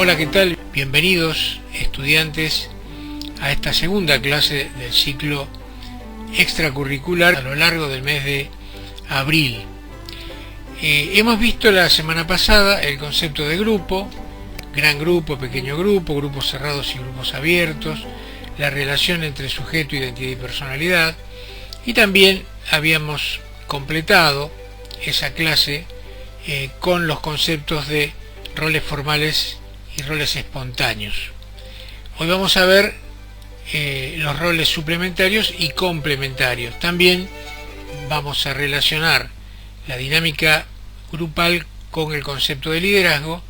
Hola, ¿qué tal? Bienvenidos, estudiantes, a esta segunda clase del ciclo extracurricular a lo largo del mes de abril. Hemos visto la semana pasada el concepto de grupo, gran grupo, pequeño grupo, grupos cerrados y grupos abiertos, la relación entre sujeto, identidad y personalidad, y también habíamos completado esa clase con los conceptos de roles formales y roles espontáneos. Hoy vamos a ver los roles suplementarios y complementarios. También vamos a relacionar la dinámica grupal con el concepto de liderazgo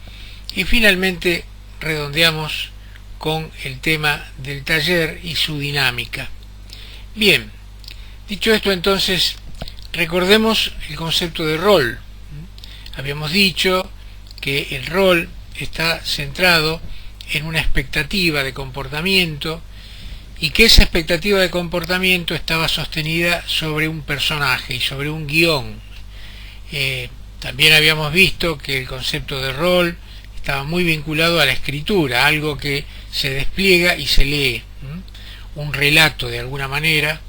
y finalmente redondeamos con el tema del taller y su dinámica. Bien, dicho esto, entonces recordemos el concepto de rol. Habíamos dicho que el rol está centrado en una expectativa de comportamiento y que esa expectativa de comportamiento estaba sostenida sobre un personaje y sobre un guión. También habíamos visto que el concepto de rol estaba muy vinculado a la escritura, algo que se despliega y se lee, un relato de alguna manera.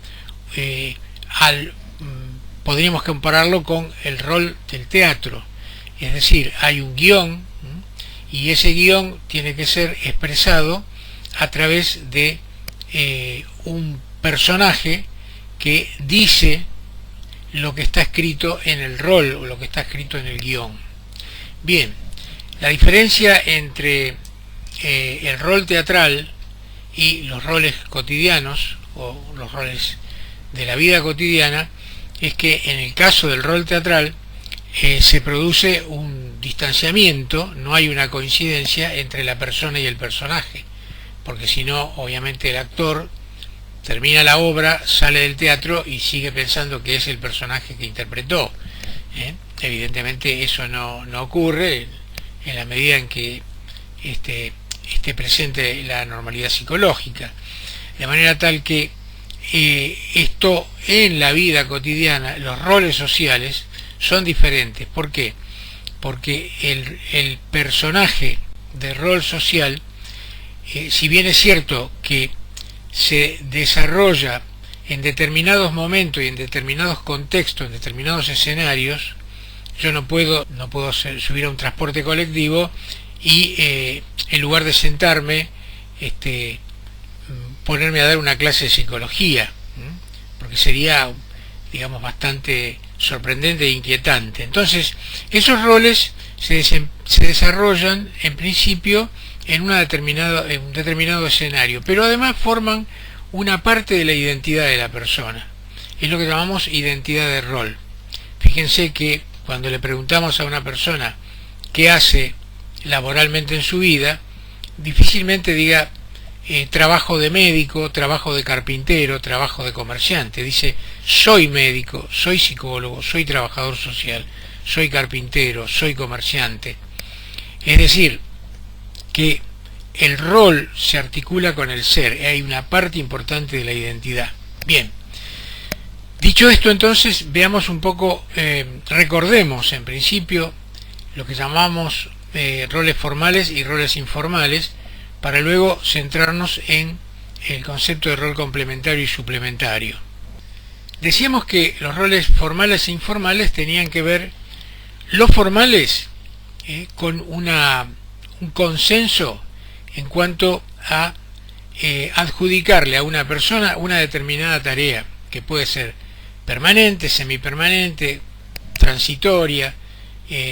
Podríamos compararlo con el rol del teatro, es decir, hay un guión y ese guión tiene que ser expresado a través de un personaje que dice lo que está escrito en el rol o lo que está escrito en el guión. Bien, la diferencia entre el rol teatral y los roles cotidianos o los roles de la vida cotidiana es que en el caso del rol teatral se produce un distanciamiento, no hay una coincidencia entre la persona y el personaje, porque si no, obviamente el actor termina la obra, sale del teatro y sigue pensando que es el personaje que interpretó. Evidentemente eso no ocurre en la medida en que esté presente la normalidad psicológica, de manera tal que esto en la vida cotidiana, los roles sociales son diferentes. ¿Por qué? Porque el personaje de rol social, si bien es cierto que se desarrolla en determinados momentos y en determinados contextos, en determinados escenarios, yo no puedo subir a un transporte colectivo y en lugar de sentarme ponerme a dar una clase de psicología, porque sería, digamos, bastante sorprendente e inquietante. Entonces, esos roles se desarrollan en principio en un determinado escenario, pero además forman una parte de la identidad de la persona. Es lo que llamamos identidad de rol. Fíjense que cuando le preguntamos a una persona qué hace laboralmente en su vida, difícilmente diga trabajo de médico, trabajo de carpintero, trabajo de comerciante. Dice, soy médico, soy psicólogo, soy trabajador social, soy carpintero, soy comerciante. Es decir, que el rol se articula con el ser, hay una parte importante de la identidad. Bien, dicho esto, entonces veamos un poco, recordemos en principio lo que llamamos roles formales y roles informales, para luego centrarnos en el concepto de rol complementario y suplementario. Decíamos que los roles formales e informales tenían que ver, los formales, con un consenso en cuanto a adjudicarle a una persona una determinada tarea, que puede ser permanente, semipermanente, transitoria,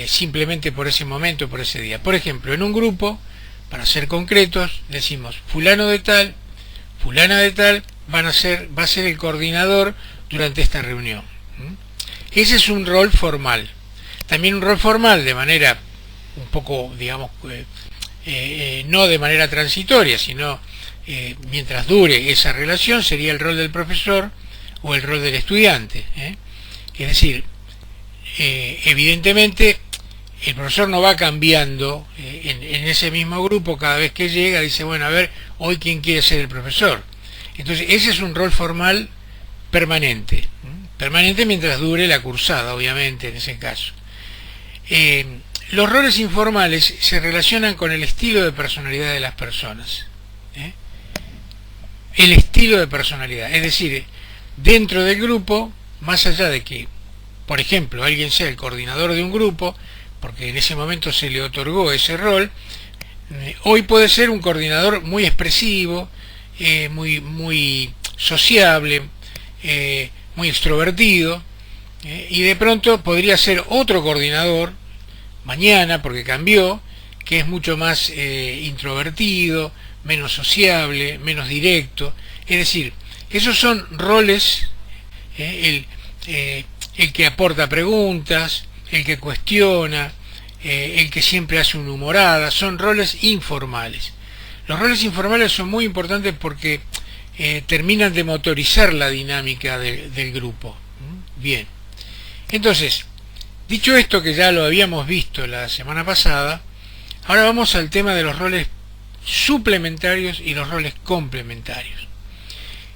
simplemente por ese momento, por ese día. Por ejemplo, en un grupo, para ser concretos, decimos fulano de tal, fulana de tal va a ser el coordinador durante esta reunión. Ese es un rol formal. También un rol formal de manera un poco, digamos, no de manera transitoria, sino mientras dure esa relación, sería el rol del profesor o el rol del estudiante. Es decir, evidentemente el profesor no va cambiando en ese mismo grupo cada vez que llega, dice, bueno, a ver, hoy quién quiere ser el profesor. Entonces ese es un rol formal permanente mientras dure la cursada, obviamente, en ese caso. los roles informales se relacionan con el estilo de personalidad de las personas. El estilo de personalidad, es decir, dentro del grupo, más allá de que, por ejemplo, alguien sea el coordinador de un grupo, porque en ese momento se le otorgó ese rol, hoy puede ser un coordinador muy expresivo, muy sociable, muy extrovertido, y de pronto podría ser otro coordinador mañana, porque cambió, que es mucho más introvertido, menos sociable, menos directo. Es decir, esos son roles, el que aporta preguntas, el que cuestiona, el que siempre hace una humorada, son roles informales. Los roles informales son muy importantes porque terminan de motorizar la dinámica del grupo. Bien, entonces, dicho esto, que ya lo habíamos visto la semana pasada, ahora vamos al tema de los roles suplementarios y los roles complementarios.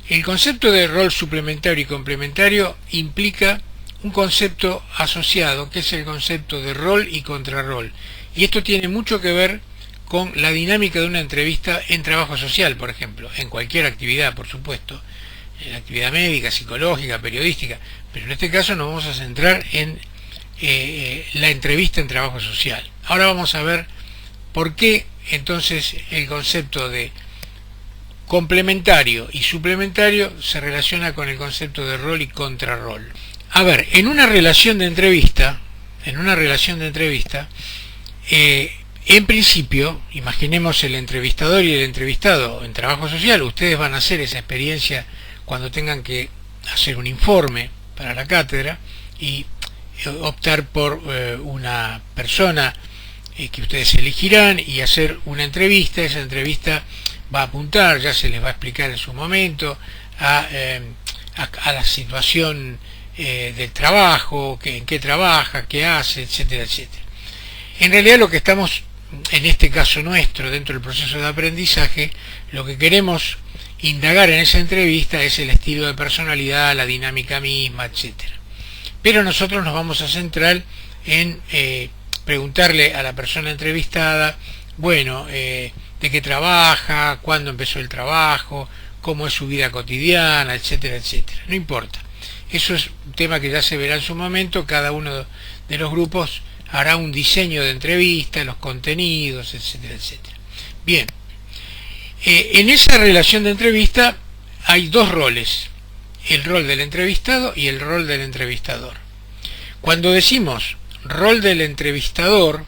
El concepto de rol suplementario y complementario implica un concepto asociado, que es el concepto de rol y contrarrol. Y esto tiene mucho que ver con la dinámica de una entrevista en trabajo social, por ejemplo, en cualquier actividad, por supuesto, en actividad médica, psicológica, periodística, pero en este caso nos vamos a centrar en la entrevista en trabajo social. Ahora vamos a ver por qué entonces el concepto de complementario y suplementario se relaciona con el concepto de rol y contrarrol. A ver, en una relación de entrevista, en principio, imaginemos el entrevistador y el entrevistado en trabajo social. Ustedes van a hacer esa experiencia cuando tengan que hacer un informe para la cátedra y optar por una persona que ustedes elegirán y hacer una entrevista. Esa entrevista va a apuntar, ya se les va a explicar en su momento, a la situación del trabajo, en qué trabaja, qué hace, etcétera, etcétera. En realidad lo que estamos, en este caso nuestro, dentro del proceso de aprendizaje, lo que queremos indagar en esa entrevista es el estilo de personalidad, la dinámica misma, etcétera. Pero nosotros nos vamos a centrar en preguntarle a la persona entrevistada, bueno, de qué trabaja, cuándo empezó el trabajo, cómo es su vida cotidiana, etcétera, etcétera. No importa. Eso es un tema que ya se verá en su momento. Cada uno de los grupos hará un diseño de entrevista, los contenidos, etcétera, etcétera. Bien, en esa relación de entrevista hay dos roles, el rol del entrevistado y el rol del entrevistador. Cuando decimos rol del entrevistador,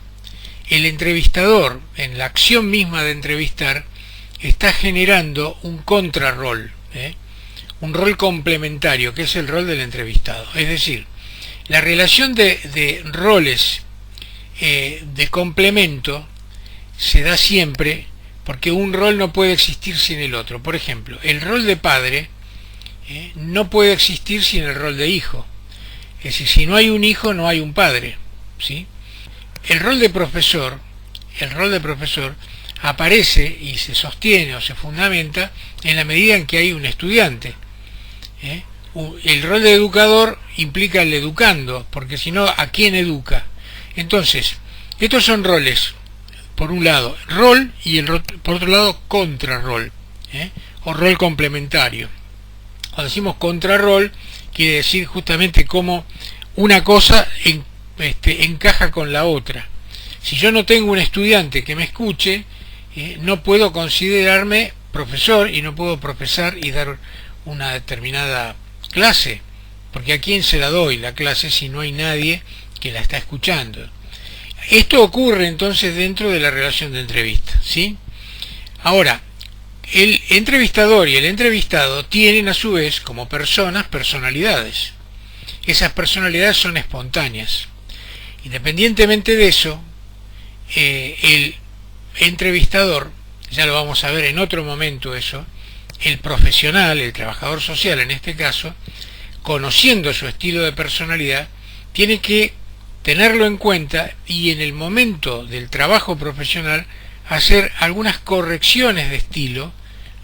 el entrevistador, en la acción misma de entrevistar, está generando un contrarrol, un rol complementario, que es el rol del entrevistado. Es decir, la relación de roles de complemento se da siempre porque un rol no puede existir sin el otro. Por ejemplo, el rol de padre no puede existir sin el rol de hijo. Es decir, si no hay un hijo, no hay un padre, ¿sí? El rol de profesor aparece y se sostiene o se fundamenta en la medida en que hay un estudiante. El rol de educador implica el educando, porque si no, ¿a quién educa? Entonces, estos son roles, por un lado rol y por otro lado contrarrol, o rol complementario. Cuando decimos contrarrol, quiere decir justamente cómo una cosa encaja con la otra. Si yo no tengo un estudiante que me escuche, no puedo considerarme profesor y no puedo profesar y dar una determinada clase, porque ¿a quién se la doy la clase si no hay nadie que la está escuchando? Esto ocurre entonces dentro de la relación de entrevista, ¿sí? Ahora, el entrevistador y el entrevistado tienen a su vez como personas personalidades. Esas personalidades son espontáneas. Independientemente de eso, el entrevistador, ya lo vamos a ver en otro momento eso, el profesional, el trabajador social en este caso, conociendo su estilo de personalidad, tiene que tenerlo en cuenta y en el momento del trabajo profesional hacer algunas correcciones de estilo,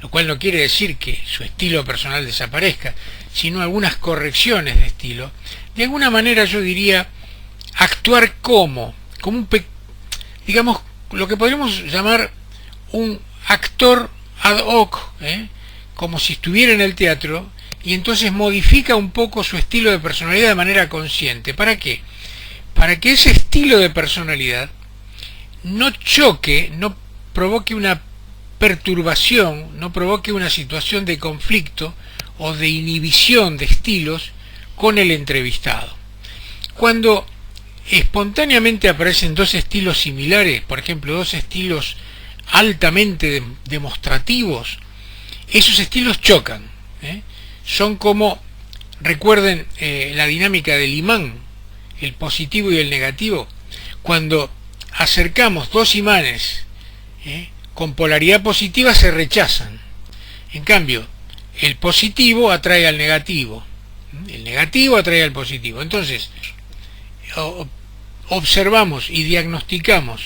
lo cual no quiere decir que su estilo personal desaparezca, sino algunas correcciones de estilo. De alguna manera yo diría actuar como como digamos, lo que podríamos llamar un actor ad hoc, como si estuviera en el teatro, y entonces modifica un poco su estilo de personalidad de manera consciente. ¿Para qué? Para que ese estilo de personalidad no choque, no provoque una perturbación, no provoque una situación de conflicto o de inhibición de estilos con el entrevistado. Cuando espontáneamente aparecen dos estilos similares, por ejemplo, dos estilos altamente demostrativos, esos estilos chocan. Son como, recuerden la dinámica del imán, el positivo y el negativo. Cuando acercamos dos imanes con polaridad positiva, se rechazan. En cambio, el positivo atrae al negativo, el negativo atrae al positivo. Entonces, observamos y diagnosticamos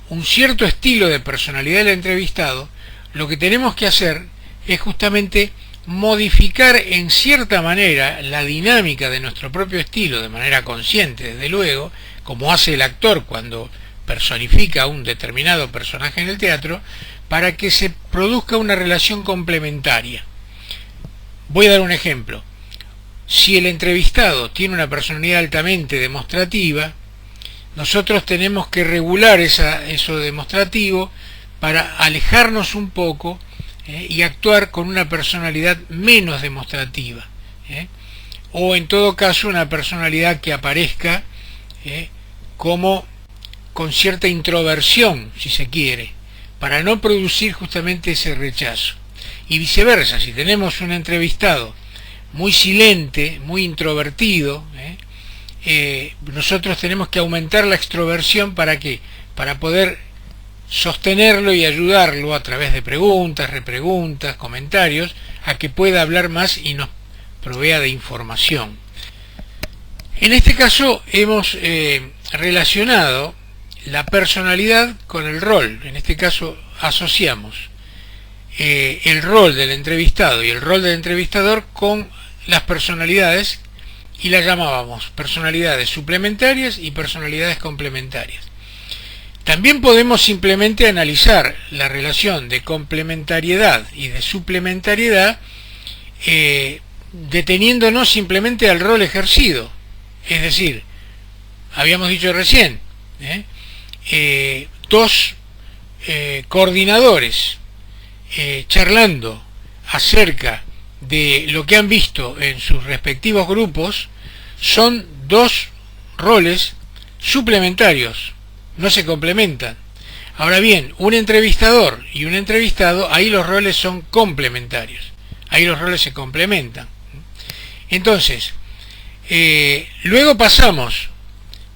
un cierto estilo de personalidad del entrevistado. Lo que tenemos que hacer es justamente modificar en cierta manera la dinámica de nuestro propio estilo, de manera consciente, desde luego, como hace el actor cuando personifica un determinado personaje en el teatro, para que se produzca una relación complementaria. Voy a dar un ejemplo. Si el entrevistado tiene una personalidad altamente demostrativa, nosotros tenemos que regular eso demostrativo para alejarnos un poco y actuar con una personalidad menos demostrativa, o en todo caso una personalidad que aparezca como con cierta introversión, si se quiere, para no producir justamente ese rechazo. Y viceversa, si tenemos un entrevistado muy silente, muy introvertido, nosotros tenemos que aumentar la extroversión. ¿Para qué? Para poder sostenerlo y ayudarlo a través de preguntas, repreguntas, comentarios, a que pueda hablar más y nos provea de información. En este caso hemos relacionado la personalidad con el rol. En este caso asociamos el rol del entrevistado y el rol del entrevistador con las personalidades, y las llamábamos personalidades suplementarias y personalidades complementarias. También podemos simplemente analizar la relación de complementariedad y de suplementariedad deteniéndonos simplemente al rol ejercido. Es decir, habíamos dicho recién, dos coordinadores charlando acerca de lo que han visto en sus respectivos grupos son dos roles suplementarios, no se complementan. Ahora bien, un entrevistador y un entrevistado, ahí los roles son complementarios, ahí los roles se complementan. Entonces, luego pasamos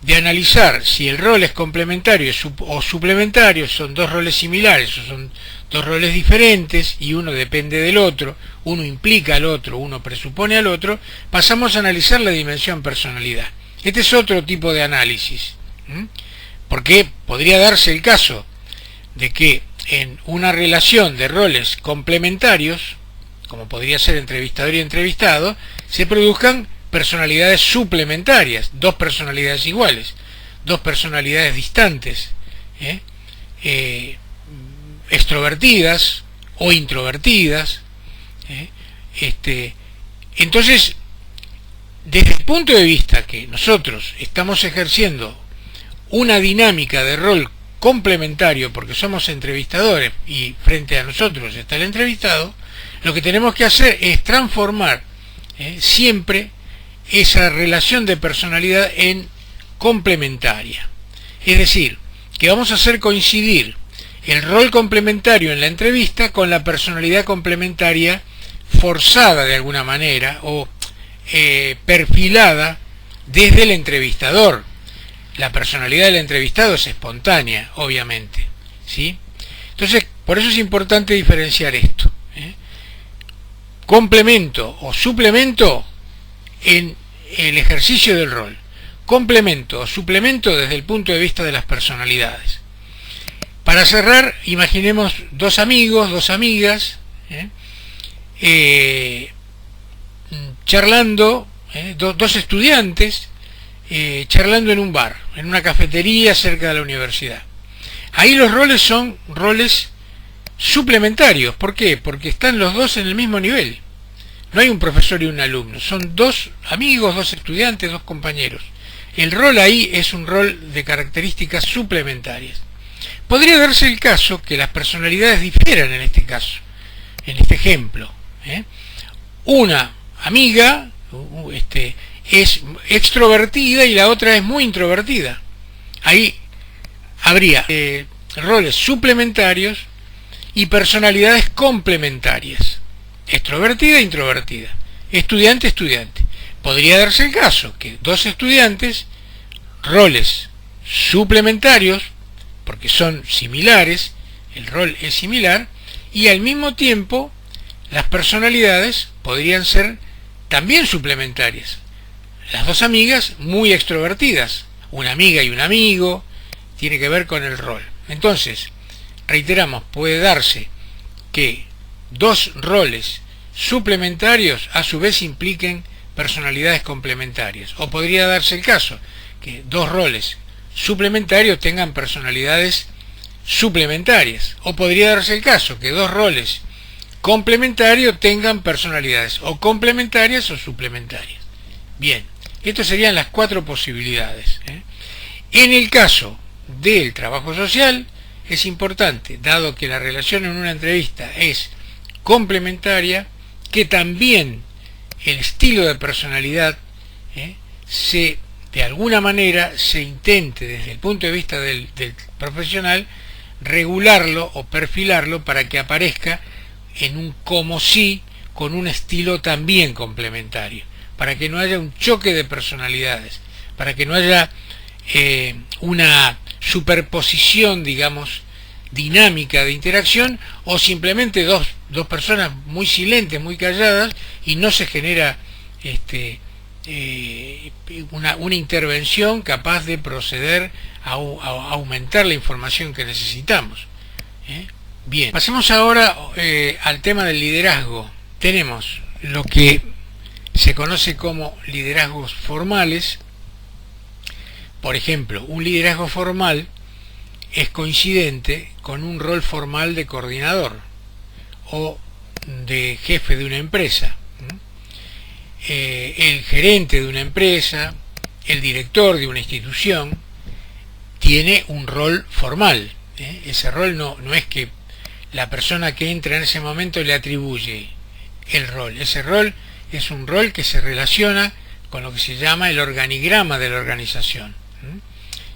de analizar si el rol es complementario o suplementario, son dos roles similares o son dos roles diferentes y uno depende del otro, uno implica al otro, uno presupone al otro, pasamos a analizar la dimensión personalidad. Este es otro tipo de análisis, porque podría darse el caso de que en una relación de roles complementarios, como podría ser entrevistador y entrevistado, se produzcan personalidades suplementarias, dos personalidades iguales, dos personalidades distantes, extrovertidas o introvertidas. Entonces, desde el punto de vista que nosotros estamos ejerciendo una dinámica de rol complementario, porque somos entrevistadores y frente a nosotros está el entrevistado, lo que tenemos que hacer es transformar siempre esa relación de personalidad en complementaria. Es decir, que vamos a hacer coincidir el rol complementario en la entrevista con la personalidad complementaria forzada de alguna manera o perfilada desde el entrevistador. La personalidad del entrevistado es espontánea, obviamente, ¿sí? Entonces, por eso es importante diferenciar esto. Complemento o suplemento en el ejercicio del rol. Complemento o suplemento desde el punto de vista de las personalidades. Para cerrar, imaginemos dos amigos, dos amigas, charlando, dos estudiantes charlando en un bar, en una cafetería cerca de la universidad. Ahí los roles son roles suplementarios. ¿Por qué? Porque están los dos en el mismo nivel. No hay un profesor y un alumno, son dos amigos, dos estudiantes, dos compañeros. El rol ahí es un rol de características suplementarias. Podría darse el caso que las personalidades difieran en este caso, en este ejemplo. Una amiga es extrovertida y la otra es muy introvertida. Ahí habría roles suplementarios y personalidades complementarias. Extrovertida e introvertida. Estudiante, estudiante. Podría darse el caso que dos estudiantes, roles suplementarios, porque son similares, el rol es similar, y al mismo tiempo las personalidades podrían ser también suplementarias. Las dos amigas muy extrovertidas, una amiga y un amigo, tiene que ver con el rol. Entonces, reiteramos, puede darse que dos roles suplementarios a su vez impliquen personalidades complementarias, o podría darse el caso que dos roles suplementarios tengan personalidades suplementarias, o podría darse el caso que dos roles complementarios tengan personalidades o complementarias o suplementarias. Bien, estas serían las cuatro posibilidades. En el caso del trabajo social es importante, dado que la relación en una entrevista es complementaria, que también el estilo de personalidad de alguna manera se intente desde el punto de vista del profesional regularlo o perfilarlo para que aparezca en un como sí con un estilo también complementario, para que no haya un choque de personalidades, para que no haya una superposición, digamos, dinámica de interacción, o simplemente dos personas muy silentes, muy calladas, y no se genera una intervención capaz de proceder a aumentar la información que necesitamos. Bien, pasemos ahora al tema del liderazgo. Tenemos lo que se conoce como liderazgos formales. Por ejemplo, un liderazgo formal es coincidente con un rol formal de coordinador o de jefe de una empresa. El gerente de una empresa, el director de una institución, tiene un rol formal. Ese rol no es que la persona que entra en ese momento le atribuye el rol. Ese rol es un rol que se relaciona con lo que se llama el organigrama de la organización.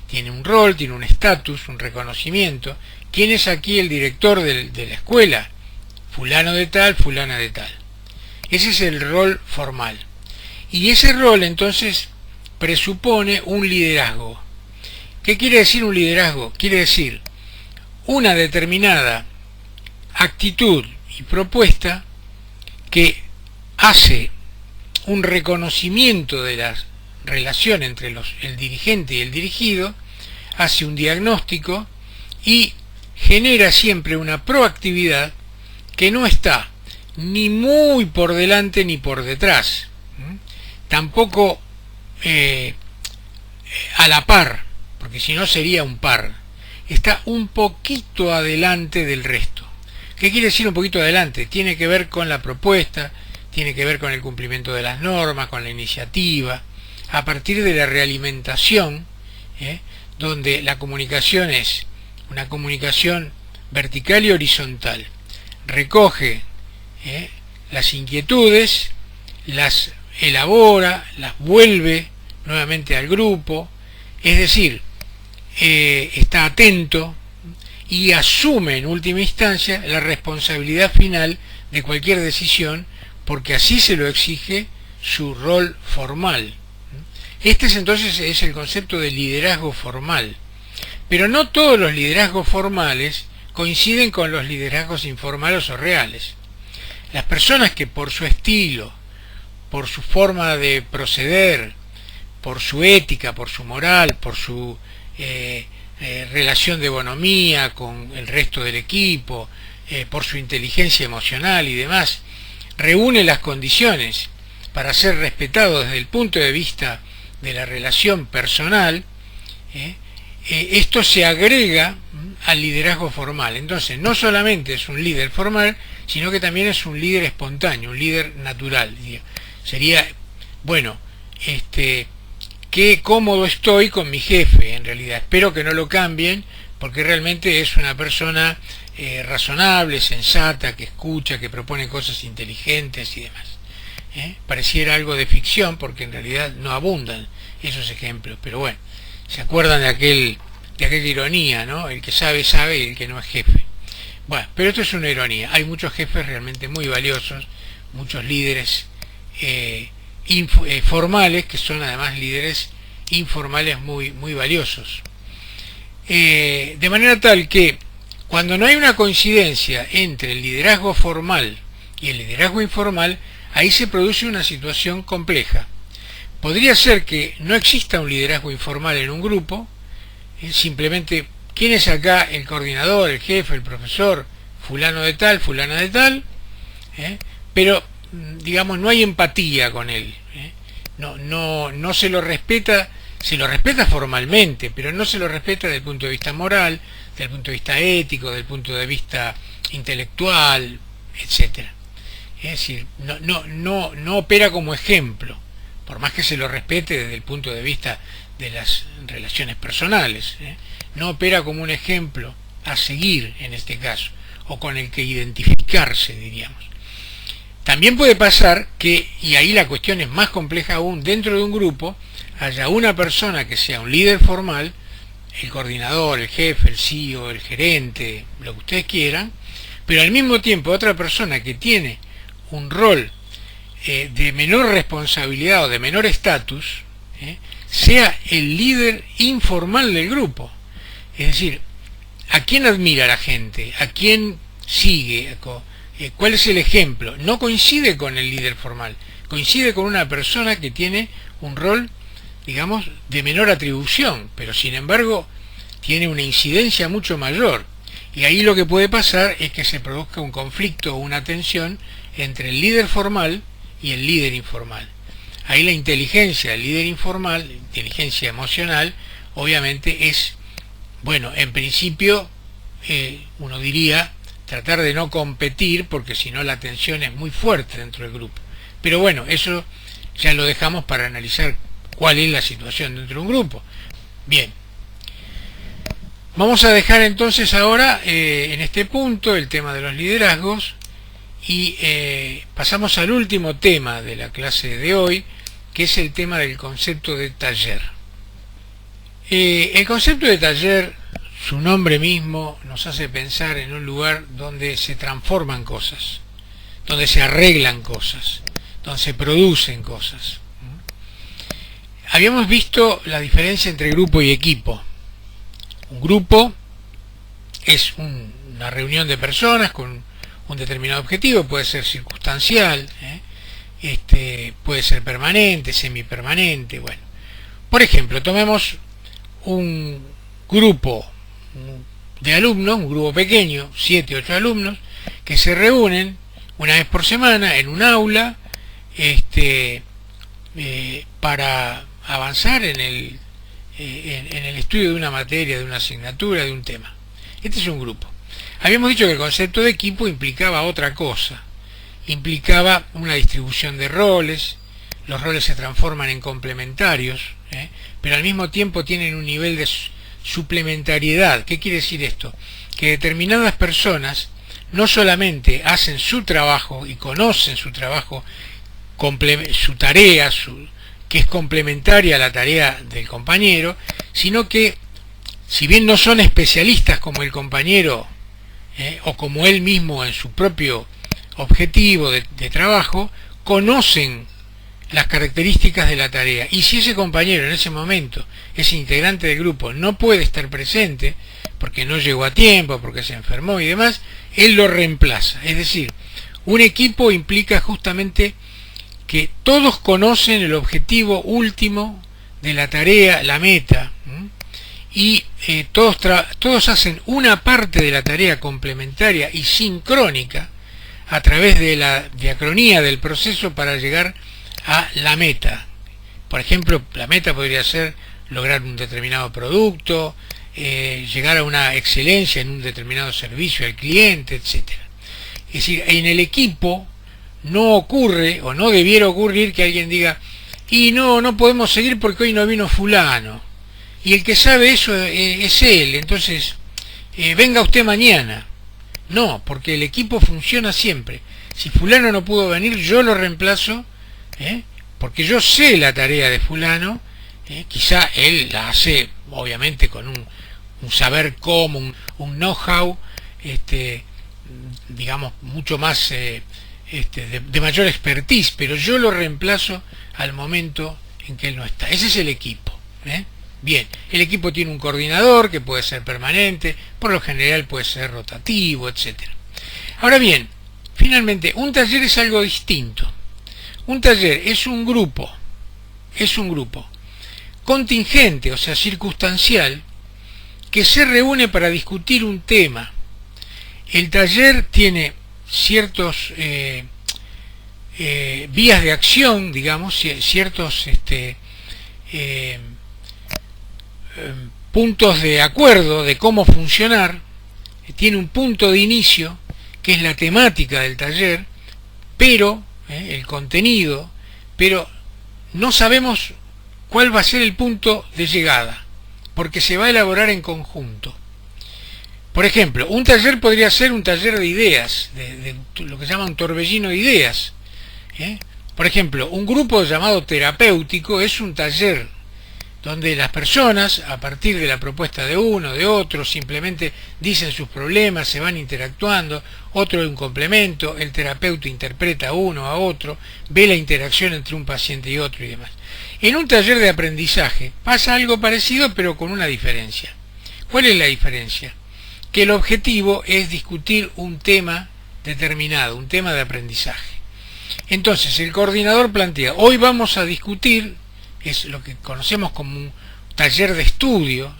Tiene un rol, tiene un estatus, un reconocimiento. ¿Quién es aquí el director de la escuela? Fulano de tal, fulana de tal. Ese es el rol formal. Y ese rol entonces presupone un liderazgo. ¿Qué quiere decir un liderazgo? Quiere decir una determinada actitud y propuesta que hace un reconocimiento de la relación entre el dirigente y el dirigido, hace un diagnóstico y genera siempre una proactividad que no está ni muy por delante ni por detrás, tampoco a la par, porque si no sería un par, está un poquito adelante del resto. ¿Qué quiere decir un poquito adelante? Tiene que ver con la propuesta, tiene que ver con el cumplimiento de las normas, con la iniciativa, a partir de la realimentación, donde la comunicación es una comunicación vertical y horizontal. Recoge las inquietudes, las elabora, las vuelve nuevamente al grupo, es decir, está atento y asume en última instancia la responsabilidad final de cualquier decisión, porque así se lo exige su rol formal. Este entonces es el concepto de liderazgo formal. Pero no todos los liderazgos formales coinciden con los liderazgos informales o reales. Las personas que por su estilo, por su forma de proceder, por su ética, por su moral, por su relación de bonomía con el resto del equipo, por su inteligencia emocional y demás, reúne las condiciones para ser respetado desde el punto de vista de la relación personal, esto se agrega al liderazgo formal. Entonces no solamente es un líder formal, sino que también es un líder espontáneo, un líder natural. Sería, bueno, qué cómodo estoy con mi jefe, en realidad. Espero que no lo cambien, porque realmente es una persona razonable, sensata, que escucha, que propone cosas inteligentes y demás. Pareciera algo de ficción, porque en realidad no abundan esos ejemplos, pero bueno, se acuerdan de aquella ironía, ¿no? El que sabe, sabe, y el que no es jefe. Bueno, pero esto es una ironía. Hay muchos jefes realmente muy valiosos, muchos líderes formales, que son además líderes informales muy, muy valiosos. De manera tal que cuando no hay una coincidencia entre el liderazgo formal y el liderazgo informal, ahí se produce una situación compleja. Podría ser que no exista un liderazgo informal en un grupo, simplemente, ¿quién es acá el coordinador, el jefe, el profesor, fulano de tal, fulana de tal? Pero, digamos, no hay empatía con él. No se lo respeta, se lo respeta formalmente, pero no se lo respeta desde el punto de vista moral, desde el punto de vista ético, desde el punto de vista intelectual, etcétera. Es decir, no opera como ejemplo, por más que se lo respete desde el punto de vista de las relaciones personales, no opera como un ejemplo a seguir en este caso, o con el que identificarse, diríamos. También puede pasar que, y ahí la cuestión es más compleja aún, dentro de un grupo haya una persona que sea un líder formal, el coordinador, el jefe, el CEO, el gerente, lo que ustedes quieran, pero al mismo tiempo otra persona que tiene un rol de menor responsabilidad o de menor estatus, sea el líder informal del grupo. Es decir, ¿a quién admira la gente? ¿A quién sigue? ¿Cuál es el ejemplo? No coincide con el líder formal, coincide con una persona que tiene un rol, digamos, de menor atribución, pero sin embargo tiene una incidencia mucho mayor. Y ahí lo que puede pasar es que se produzca un conflicto o una tensión entre el líder formal y el líder informal. Ahí la inteligencia del líder informal, inteligencia emocional, obviamente es, bueno, en principio, uno diría, tratar de no competir, porque si no la tensión es muy fuerte dentro del grupo. Pero bueno, eso ya lo dejamos para analizar cuál es la situación dentro de un grupo. Bien. Vamos a dejar entonces ahora, en este punto, el tema de los liderazgos, y pasamos al último tema de la clase de hoy, que es el tema del concepto de taller. El concepto de taller, su nombre mismo, nos hace pensar en un lugar donde se transforman cosas, donde se arreglan cosas, donde se producen cosas. Habíamos visto la diferencia entre grupo y equipo. Un grupo es una reunión de personas con un determinado objetivo, puede ser circunstancial, puede ser permanente, semipermanente. Bueno, por ejemplo, tomemos un grupo de alumnos, un grupo pequeño, 7, 8 alumnos, que se reúnen una vez por semana en un aula para avanzar en el estudio de una materia, de una asignatura, de un tema. Este es un grupo. Habíamos dicho que el concepto de equipo implicaba otra cosa, implicaba una distribución de roles, los roles se transforman en complementarios, pero al mismo tiempo tienen un nivel de suplementariedad. ¿Qué quiere decir esto? Que determinadas personas no solamente hacen su trabajo y conocen su trabajo, su tarea, que es complementaria a la tarea del compañero, sino que, si bien no son especialistas como el compañero, o como él mismo en su propio objetivo de trabajo, conocen las características de la tarea. Y si ese compañero en ese momento, ese integrante del grupo, no puede estar presente, porque no llegó a tiempo, porque se enfermó y demás, él lo reemplaza. Es decir, un equipo implica justamente que todos conocen el objetivo último de la tarea, la meta, y todos hacen una parte de la tarea complementaria y sincrónica a través de la diacronía del proceso para llegar a la meta. Por ejemplo, la meta podría ser lograr un determinado producto, llegar a una excelencia en un determinado servicio al cliente, etcétera. Es decir, en el equipo no ocurre, o no debiera ocurrir, que alguien diga, y no podemos seguir porque hoy no vino fulano, y el que sabe eso es él, entonces venga usted mañana. No, porque el equipo funciona siempre. Si fulano no pudo venir, yo lo reemplazo, porque yo sé la tarea de fulano, quizá él la hace obviamente con un saber cómo, un know-how, digamos, mucho más de mayor expertise, pero yo lo reemplazo al momento en que él no está. Ese es el equipo. Bien, el equipo tiene un coordinador que puede ser permanente, por lo general puede ser rotativo, etcétera. Ahora bien, finalmente, un taller es algo distinto. Un taller es un grupo contingente, o sea, circunstancial, que se reúne para discutir un tema. El taller tiene ciertos vías de acción, digamos, ciertos puntos de acuerdo de cómo funcionar. Tiene un punto de inicio, que es la temática del taller, pero el contenido, pero no sabemos cuál va a ser el punto de llegada, porque se va a elaborar en conjunto. Por ejemplo, un taller podría ser un taller de ideas, de lo que se llama un torbellino de ideas. Por ejemplo, un grupo llamado terapéutico es un taller donde las personas, a partir de la propuesta de uno, de otro, simplemente dicen sus problemas, se van interactuando, otro es un complemento, el terapeuta interpreta a uno, a otro, ve la interacción entre un paciente y otro y demás. En un taller de aprendizaje pasa algo parecido, pero con una diferencia. ¿Cuál es la diferencia? Que el objetivo es discutir un tema determinado, un tema de aprendizaje. Entonces, el coordinador plantea, hoy vamos a discutir, es lo que conocemos como un taller de estudio,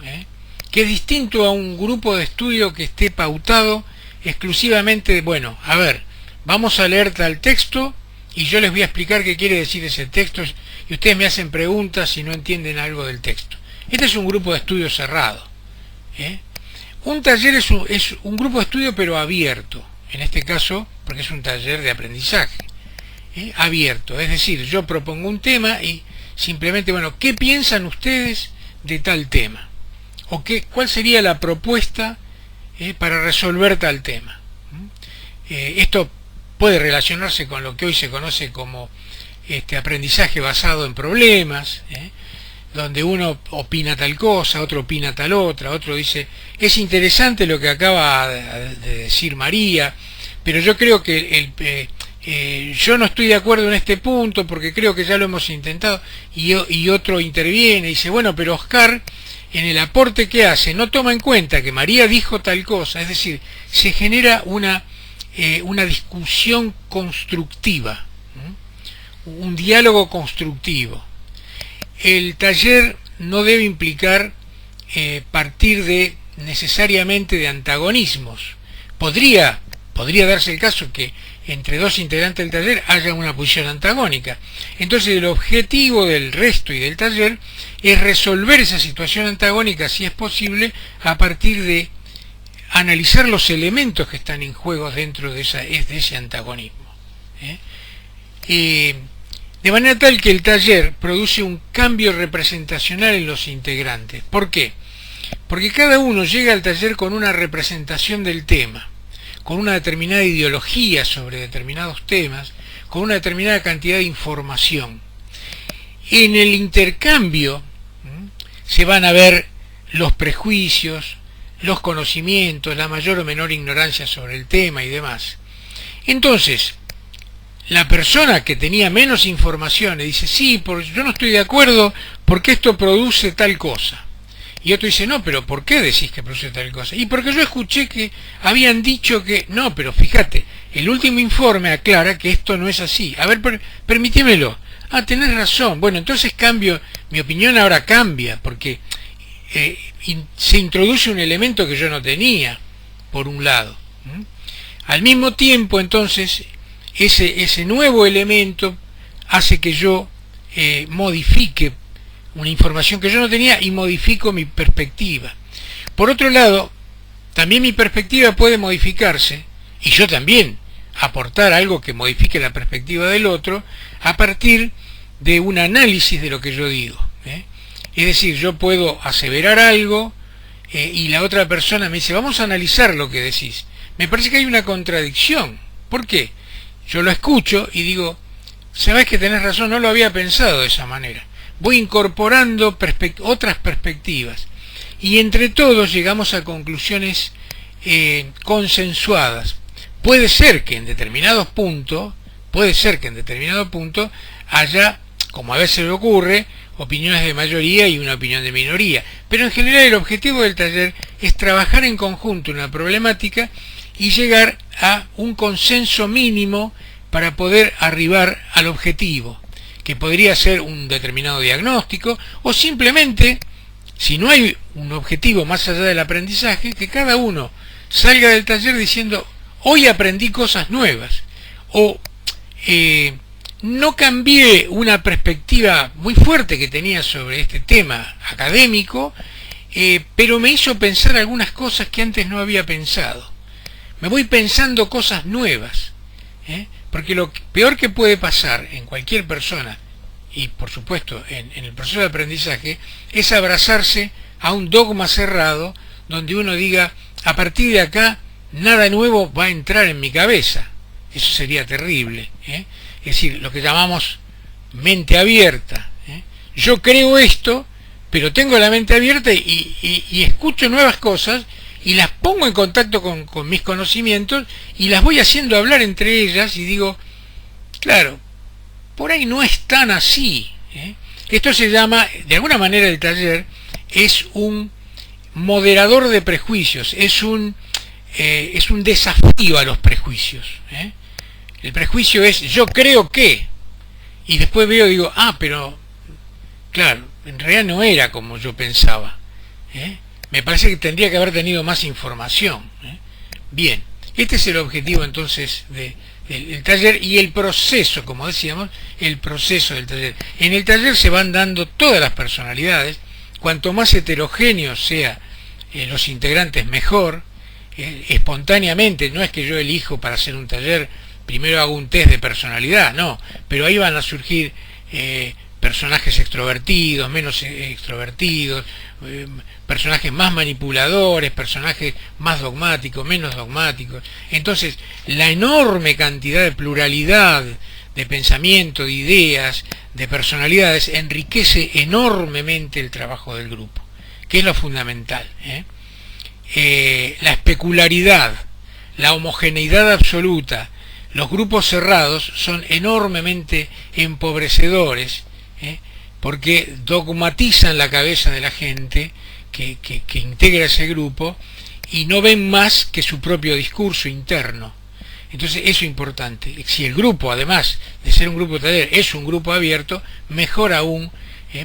que es distinto a un grupo de estudio que esté pautado exclusivamente de, bueno, a ver, vamos a leer tal texto y yo les voy a explicar qué quiere decir ese texto y ustedes me hacen preguntas si no entienden algo del texto. Este es un grupo de estudio cerrado. Un taller es un grupo de estudio pero abierto, en este caso porque es un taller de aprendizaje, abierto, es decir, yo propongo un tema y simplemente, bueno, ¿qué piensan ustedes de tal tema? ¿O cuál sería la propuesta para resolver tal tema? Esto puede relacionarse con lo que hoy se conoce como aprendizaje basado en problemas, donde uno opina tal cosa, otro opina tal otra, otro dice, es interesante lo que acaba de decir María, pero yo creo que yo no estoy de acuerdo en este punto porque creo que ya lo hemos intentado, y otro interviene y dice, bueno, pero Oscar en el aporte que hace no toma en cuenta que María dijo tal cosa. Es decir, se genera una discusión constructiva, un diálogo constructivo. El taller no debe implicar partir necesariamente de antagonismos. Podría darse el caso que entre dos integrantes del taller haya una posición antagónica. Entonces el objetivo del resto y del taller es resolver esa situación antagónica, si es posible, a partir de analizar los elementos que están en juego dentro de ese antagonismo. De manera tal que el taller produce un cambio representacional en los integrantes. ¿Por qué? Porque cada uno llega al taller con una representación del tema, con una determinada ideología sobre determinados temas, con una determinada cantidad de información. En el intercambio se van a ver los prejuicios, los conocimientos, la mayor o menor ignorancia sobre el tema y demás. Entonces, la persona que tenía menos información le dice, sí, yo no estoy de acuerdo porque esto produce tal cosa. Y otro dice, no, pero ¿por qué decís que produce tal cosa? Y porque yo escuché que habían dicho que... No, pero fíjate, el último informe aclara que esto no es así. A ver, permítemelo. Ah, tenés razón. Bueno, entonces cambio, mi opinión ahora cambia, porque se introduce un elemento que yo no tenía, por un lado. Al mismo tiempo, entonces, ese nuevo elemento hace que yo modifique una información que yo no tenía y modifico mi perspectiva. Por otro lado, también mi perspectiva puede modificarse, y yo también aportar algo que modifique la perspectiva del otro, a partir de un análisis de lo que yo digo. Es decir, yo puedo aseverar algo y la otra persona me dice, vamos a analizar lo que decís. Me parece que hay una contradicción. ¿Por qué? Yo lo escucho y digo, sabés que tenés razón, no lo había pensado de esa manera. Voy incorporando otras perspectivas y entre todos llegamos a conclusiones consensuadas. Puede ser que en determinado punto haya, como a veces ocurre, opiniones de mayoría y una opinión de minoría, pero en general el objetivo del taller es trabajar en conjunto una problemática y llegar a un consenso mínimo para poder arribar al objetivo, que podría ser un determinado diagnóstico o simplemente, si no hay un objetivo más allá del aprendizaje, que cada uno salga del taller diciendo, hoy aprendí cosas nuevas, o no cambié una perspectiva muy fuerte que tenía sobre este tema académico, pero me hizo pensar algunas cosas que antes no había pensado. Me voy pensando cosas nuevas, porque lo peor que puede pasar en cualquier persona, y por supuesto en el proceso de aprendizaje, es abrazarse a un dogma cerrado, donde uno diga, a partir de acá, nada nuevo va a entrar en mi cabeza. Eso sería terrible. Es decir, lo que llamamos mente abierta. Yo creo esto, pero tengo la mente abierta y escucho nuevas cosas y las pongo en contacto con mis conocimientos y las voy haciendo hablar entre ellas y digo, claro, por ahí no es tan así. Esto se llama, de alguna manera el taller es un moderador de prejuicios, es un desafío a los prejuicios. El prejuicio es yo creo que, y después veo y digo, pero claro, en realidad no era como yo pensaba. Me parece que tendría que haber tenido más información. Bien, este es el objetivo entonces del taller y el proceso, como decíamos, el proceso del taller. En el taller se van dando todas las personalidades, cuanto más heterogéneos sean los integrantes mejor, espontáneamente, no es que yo elijo para hacer un taller, primero hago un test de personalidad, no, pero ahí van a surgir personajes extrovertidos, menos extrovertidos, personajes más manipuladores, personajes más dogmáticos, menos dogmáticos. Entonces, la enorme cantidad de pluralidad de pensamiento, de ideas, de personalidades, enriquece enormemente el trabajo del grupo, que es lo fundamental. La especularidad, la homogeneidad absoluta, los grupos cerrados son enormemente empobrecedores, porque dogmatizan la cabeza de la gente que integra ese grupo y no ven más que su propio discurso interno. Entonces eso es importante. Si el grupo, además de ser un grupo taller, es un grupo abierto, mejor aún,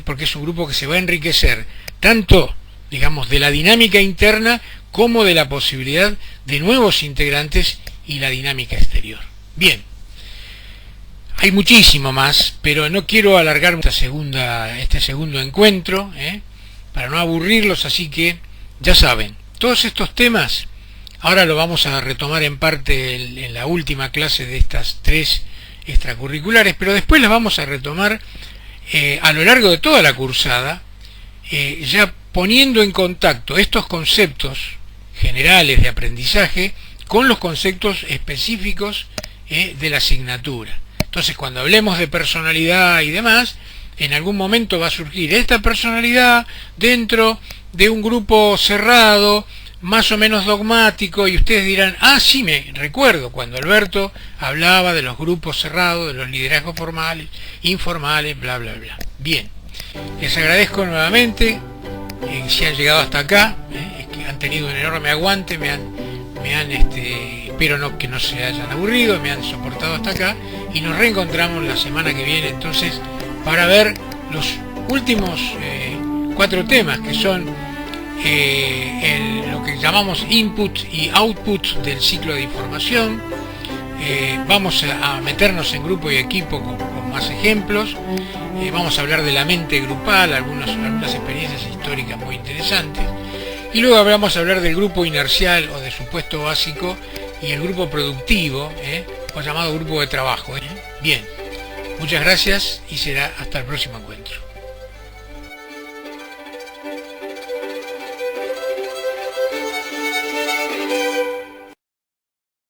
porque es un grupo que se va a enriquecer tanto, digamos, de la dinámica interna como de la posibilidad de nuevos integrantes y la dinámica exterior. Bien, hay muchísimo más, pero no quiero alargar este segundo encuentro, para no aburrirlos, así que ya saben, todos estos temas ahora lo vamos a retomar en parte en la última clase de estas 3 extracurriculares, pero después las vamos a retomar a lo largo de toda la cursada, ya poniendo en contacto estos conceptos generales de aprendizaje con los conceptos específicos de la asignatura. Entonces, cuando hablemos de personalidad y demás, en algún momento va a surgir esta personalidad dentro de un grupo cerrado, más o menos dogmático, y ustedes dirán, sí, me recuerdo cuando Alberto hablaba de los grupos cerrados, de los liderazgos formales, informales, bla, bla, bla. Bien, les agradezco nuevamente si han llegado hasta acá, que han tenido un enorme aguante, espero que no se hayan aburrido, me han soportado hasta acá, y nos reencontramos la semana que viene entonces para ver los últimos 4 temas, que son lo que llamamos input y output del ciclo de información. Vamos a meternos en grupo y equipo con más ejemplos, Vamos a hablar de la mente grupal, algunas experiencias históricas muy interesantes. Y luego vamos a hablar del grupo inercial o de supuesto básico y el grupo productivo, o llamado grupo de trabajo. Bien, muchas gracias y será hasta el próximo encuentro.